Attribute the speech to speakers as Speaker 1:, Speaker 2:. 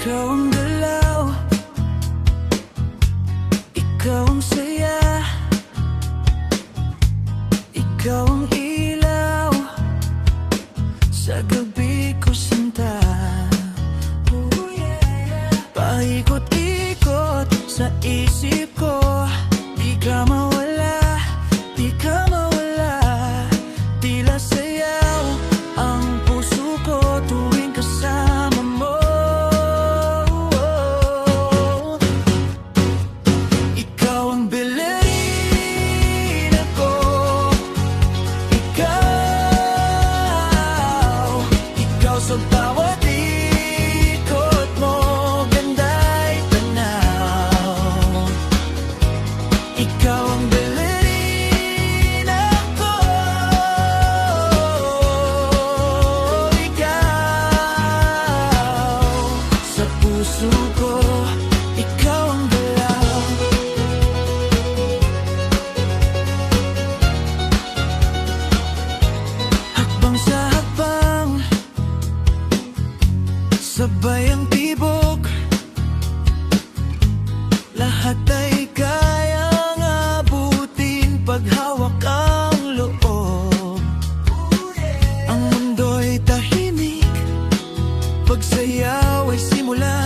Speaker 1: Ikaw ang galaw, ikaw ang saya, ikaw ang ilaw sa gabi ko sinta. Paikot-ikot sa isip ko, di ka mawala, di ka mawala. Tila sayaw ang puso ko tuwing kasama mo. Ikaw ang bailarina ko, ikaw sa bawat ikot mo, ganda'y tanaw. Ikaw ang bailarina ko, ikaw sa puso ko, ikaw ang galaw. Hakbang sa hakbang, sabay ang tibok, lahat ay kayang abutin paghawak ang loob. Ang mundo'y tahimik, pagsayaw ay simula.